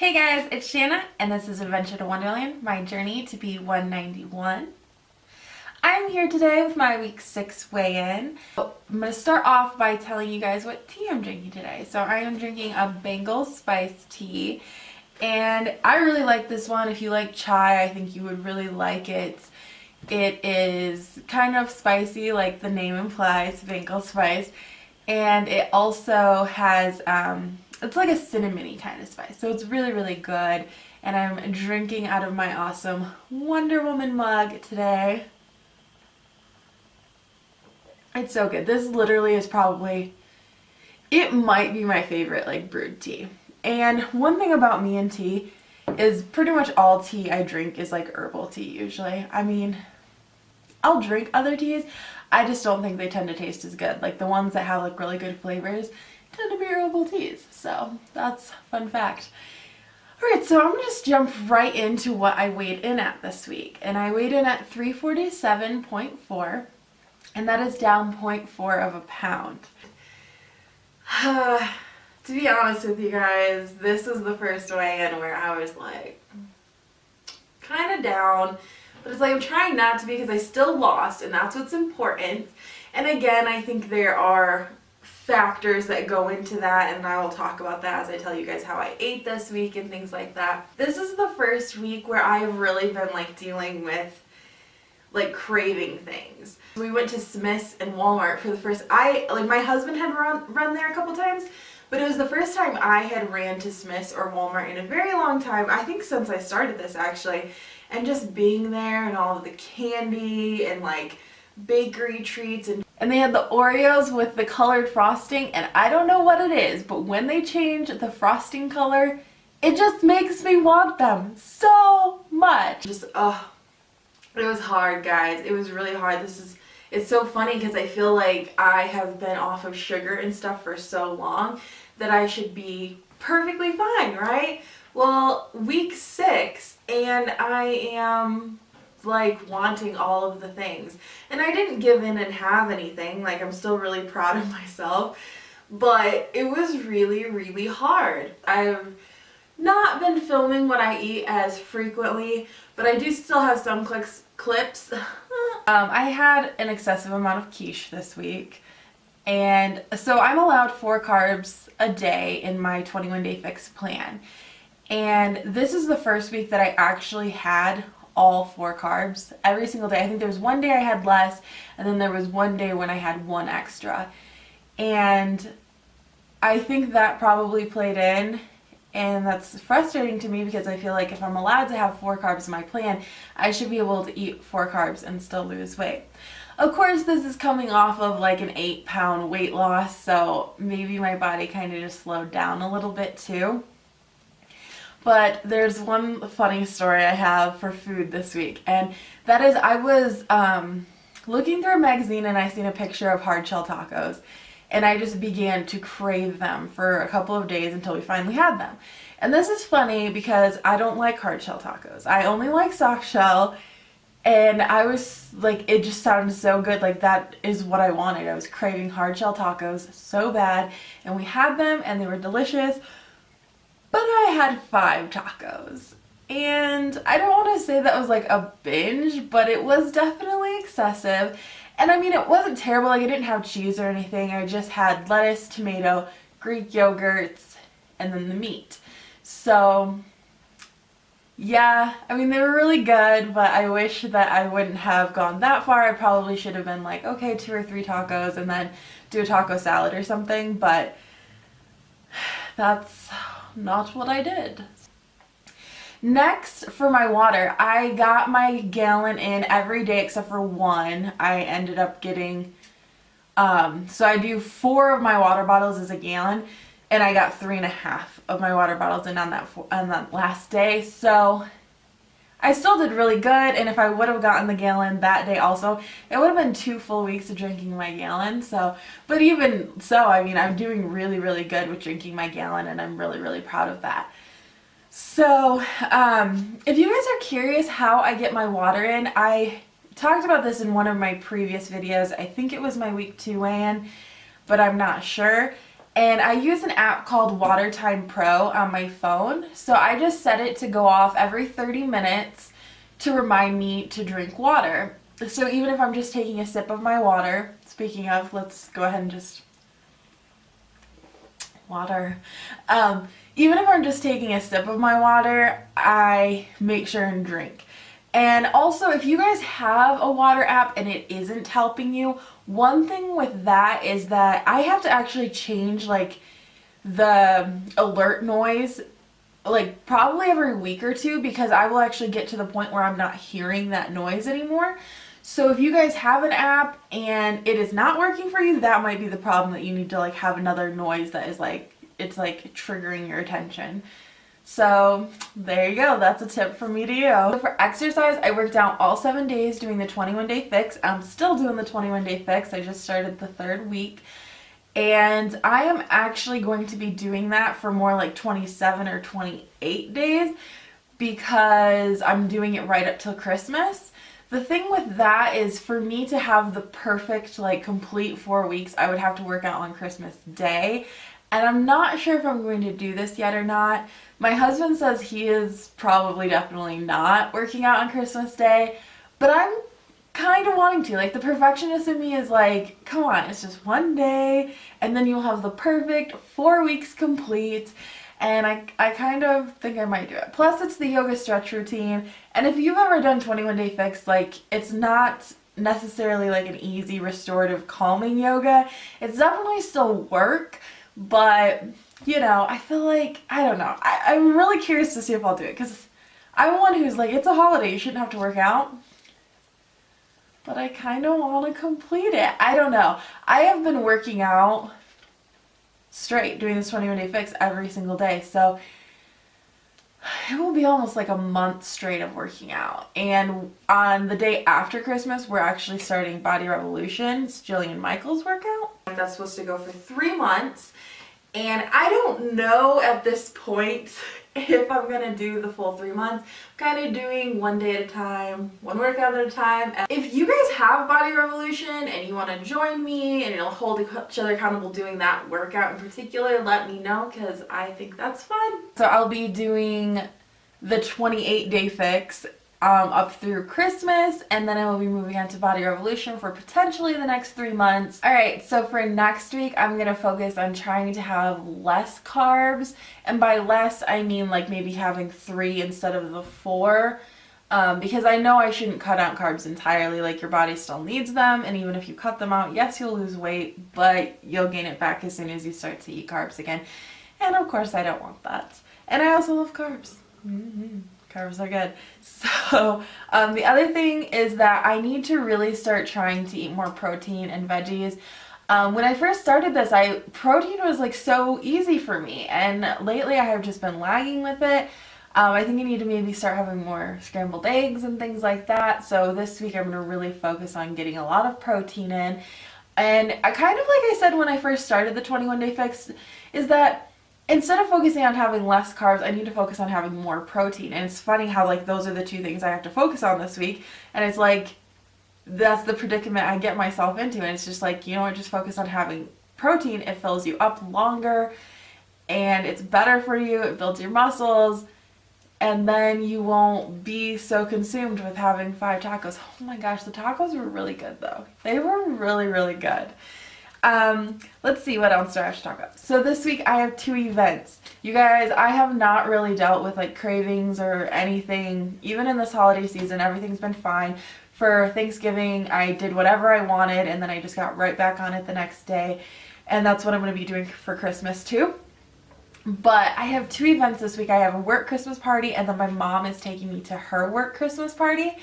Hey guys, it's Shanna and this is Adventure to Wonderland, my journey to be 191. I'm here today with my week 6 weigh-in. I'm going to start off by telling you guys what tea I'm drinking today. So I am drinking a Bengal spice tea and I really like this one. If you like chai, I think you would really like it. It is kind of spicy like the name implies, Bengal spice, and it also has it's like a cinnamony kind of spice, so it's really good. And I'm drinking out of my awesome Wonder Woman mug today. It's so good. This literally is probably, it might be my favorite like brewed tea. And one thing about me and tea is pretty much all tea I drink is like herbal tea usually. I mean, I'll drink other teas, I just don't think they tend to taste as good. Like the ones that have like really good flavors tend to be herbal teas. So that's a fun fact. Alright, so I'm going to just jump right into what I weighed in at this week. And I weighed in at 347.4, and that is down 0.4 of a pound. To be honest with you guys, this was the first weigh-in where I was like kind of down. But it's like I'm trying not to be because I still lost, and that's what's important. And again, I think there are factors that go into that, and I will talk about that as I tell you guys how I ate this week and things like that. This is the first week where I have really been like dealing with like craving things. We went to Smith's and Walmart for the first, my husband had run there a couple times, but it was the first time I had ran to Smith's or Walmart in a very long time. I think since I started this actually. And just being there and all of the candy and like bakery treats, and they had the Oreos with the colored frosting, and I don't know what it is, but when they change the frosting color, it just makes me want them so much. Just it was hard, guys. It was really hard. It's so funny because I feel like I have been off of sugar and stuff for so long that I should be perfectly fine, right? Well, week 6 and I am like wanting all of the things, and I didn't give in and have anything. Like, I'm still really proud of myself, but it was really hard. I've not been filming what I eat as frequently, but I do still have some clips. I had an excessive amount of quiche this week, and so I'm allowed 4 carbs a day in my 21-day fix plan. And this is the first week that I actually had all 4 carbs every single day. I think there was one day I had less, and then there was one day when I had 1 extra. And I think that probably played in, and that's frustrating to me because I feel like if I'm allowed to have 4 carbs in my plan, I should be able to eat 4 carbs and still lose weight. Of course, this is coming off of like an 8-pound weight loss, so maybe my body kind of just slowed down a little bit too. But there's one funny story I have for food this week, and that is I was looking through a magazine and I seen a picture of hard shell tacos, and I just began to crave them for a couple of days until we finally had them. And this is funny because I don't like hard shell tacos. I only like soft shell, and I was like, it just sounded so good. Like, that is what I wanted. I was craving hard shell tacos so bad, and we had them and they were delicious. But I had 5 tacos, and I don't want to say that was like a binge, but it was definitely excessive. And I mean, it wasn't terrible. Like, I didn't have cheese or anything. I just had lettuce, tomato, Greek yogurts, and then the meat. So yeah, I mean, they were really good, but I wish that I wouldn't have gone that far. I probably should have been like, okay, 2 or 3 tacos and then do a taco salad or something, but that's not what I did. Next, for my water, I got my gallon in every day except for one. I ended up getting, so I do 4 of my water bottles as a gallon, and I got 3.5 of my water bottles in on that last day. So I still did really good, and if I would have gotten the gallon that day also, it would have been 2 full weeks of drinking my gallon. So, but even so, I mean, I'm doing really good with drinking my gallon, and I'm really proud of that. So, if you guys are curious how I get my water in, I talked about this in one of my previous videos. I think it was my week 2 weigh-in, but I'm not sure. And I use an app called Water Time Pro on my phone. So I just set it to go off every 30 minutes to remind me to drink water. So even if I'm just taking a sip of my water, speaking of, let's go ahead and just water. Even if I'm just taking a sip of my water, I make sure and drink. And also, if you guys have a water app and it isn't helping you, one thing with that is that I have to actually change like the alert noise like probably every week or two, because I will actually get to the point where I'm not hearing that noise anymore. So if you guys have an app and it is not working for you, that might be the problem, that you need to like have another noise that is like, it's like triggering your attention. So there you go, that's a tip from me to you. So for exercise, I worked out all 7 days doing the 21-day fix. I'm still doing the 21-day fix. I just started the 3rd week. And I am actually going to be doing that for more like 27 or 28 days, because I'm doing it right up till Christmas. The thing with that is, for me to have the perfect like complete 4 weeks, I would have to work out on Christmas Day. And I'm not sure if I'm going to do this yet or not. My husband says he is probably definitely not working out on Christmas Day, but I'm kind of wanting to. Like, the perfectionist in me is like, come on, it's just 1 day and then you'll have the perfect 4 weeks complete. And I kind of think I might do it. Plus, it's the yoga stretch routine. And if you've ever done 21-day fix, like, it's not necessarily like an easy restorative calming yoga. It's definitely still work, but you know, I feel like, I don't know. I'm really curious to see if I'll do it, because I'm one who's like, it's a holiday, you shouldn't have to work out. But I kind of want to complete it. I don't know. I have been working out straight, doing this 21-day fix every single day. So it will be almost like a month straight of working out. And on the day after Christmas, we're actually starting Body Revolution's Jillian Michaels workout. That's supposed to go for 3 months. And I don't know at this point if I'm going to do the full 3 months. I'm kind of doing 1 day at a time, 1 workout at a time. And if you guys have Body Revolution and you want to join me and you'll hold each other accountable doing that workout in particular, let me know, because I think that's fun. So I'll be doing the 28-day fix up through Christmas, and then I will be moving on to Body Revolution for potentially the next 3 months. Alright, so for next week, I'm going to focus on trying to have less carbs, and by less, I mean like maybe having 3 instead of the 4, because I know I shouldn't cut out carbs entirely. Like, your body still needs them, and even if you cut them out, yes, you'll lose weight, but you'll gain it back as soon as you start to eat carbs again. And of course, I don't want that. And I also love carbs. Carbs are good. So the other thing is that I need to really start trying to eat more protein and veggies. When I first started this, protein was like so easy for me, and lately I have just been lagging with it. I think I need to maybe start having more scrambled eggs and things like that. So this week I'm going to really focus on getting a lot of protein in. And I kind of, like I said when I first started the 21-day fix, is that instead of focusing on having less carbs, I need to focus on having more protein. And it's funny how like those are the 2 things I have to focus on this week. And it's like, that's the predicament I get myself into. And it's just like, you know what, just focus on having protein. It fills you up longer and it's better for you. It builds your muscles. And then you won't be so consumed with having 5 tacos. Oh my gosh, the tacos were really good though. They were really, really good. Let's see what else do I have to talk about. So this week I have 2 events. You guys, I have not really dealt with like cravings or anything. Even in this holiday season, everything's been fine. For Thanksgiving, I did whatever I wanted, and then I just got right back on it the next day. And that's what I'm going to be doing for Christmas too. But I have 2 events this week. I have a work Christmas party, and then my mom is taking me to her work Christmas party.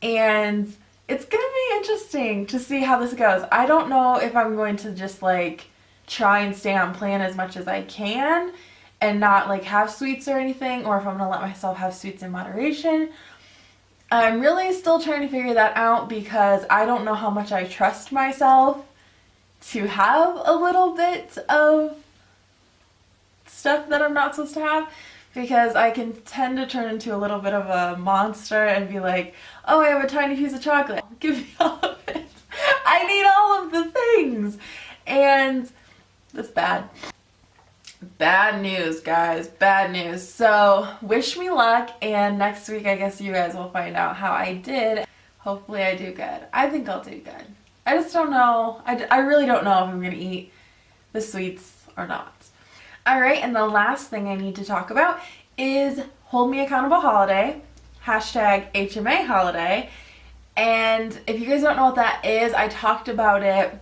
And it's going to be interesting to see how this goes. I don't know if I'm going to just like try and stay on plan as much as I can and not like have sweets or anything, or if I'm going to let myself have sweets in moderation. I'm really still trying to figure that out, because I don't know how much I trust myself to have a little bit of stuff that I'm not supposed to have, because I can tend to turn into a little bit of a monster and be like, oh, I have a tiny piece of chocolate, give me all of it. I need all of the things. And That's bad. Bad news, guys. Bad news. So wish me luck, and next week I guess you guys will find out how I did. Hopefully I do good. I think I'll do good. I just don't know. I really don't know if I'm going to eat the sweets or not. Alright, and the last thing I need to talk about is Hold Me Accountable Holiday. Hashtag HMA holiday. And if you guys don't know what that is, I talked about it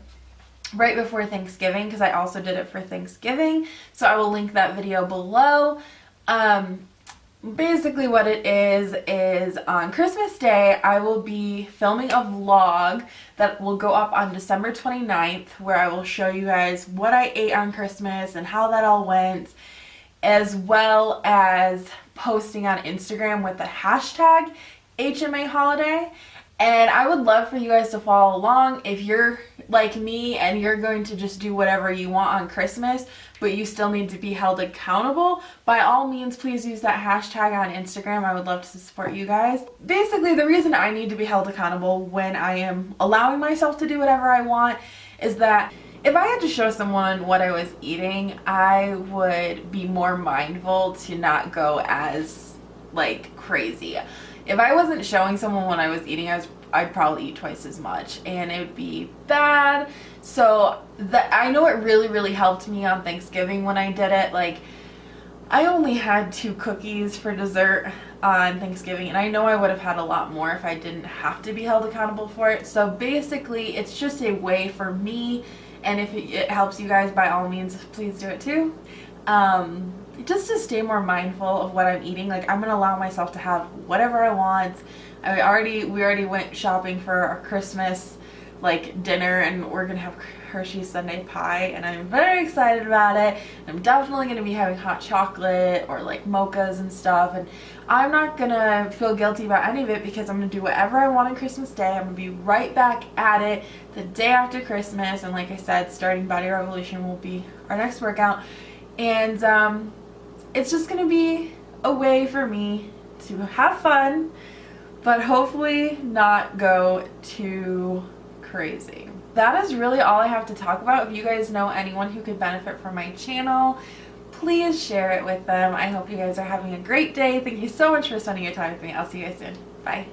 right before Thanksgiving because I also did it for Thanksgiving. So I will link that video below. Basically what it is on Christmas Day, I will be filming a vlog that will go up on December 29th where I will show you guys what I ate on Christmas and how that all went, as well as posting on Instagram with the hashtag HMA holiday. And I would love for you guys to follow along if you're like me and you're going to just do whatever you want on Christmas, but you still need to be held accountable. By all means, please use that hashtag on Instagram. I would love to support you guys. Basically, the reason I need to be held accountable when I am allowing myself to do whatever I want is that if I had to show someone what I was eating, I would be more mindful to not go as like crazy. If I wasn't showing someone what I was eating, I'd probably eat twice as much and it would be bad. So I know it really helped me on Thanksgiving when I did it. Like, I only had 2 cookies for dessert on Thanksgiving, and I know I would have had a lot more if I didn't have to be held accountable for it. So basically, it's just a way for me, and if it helps you guys, by all means, please do it too. Just to stay more mindful of what I'm eating. Like, I'm gonna allow myself to have whatever I want. We already went shopping for our Christmas like dinner, and we're gonna have Hershey's Sundae pie, and I'm very excited about it. I'm definitely gonna be having hot chocolate or like mochas and stuff, and I'm not gonna feel guilty about any of it because I'm gonna do whatever I want on Christmas Day. I'm gonna be right back at it the day after Christmas, and like I said, starting Body Revolution will be our next workout, and it's just gonna be a way for me to have fun, but hopefully not go too crazy. That is really all I have to talk about. If you guys know anyone who could benefit from my channel, please share it with them. I hope you guys are having a great day. Thank you so much for spending your time with me. I'll see you guys soon. Bye.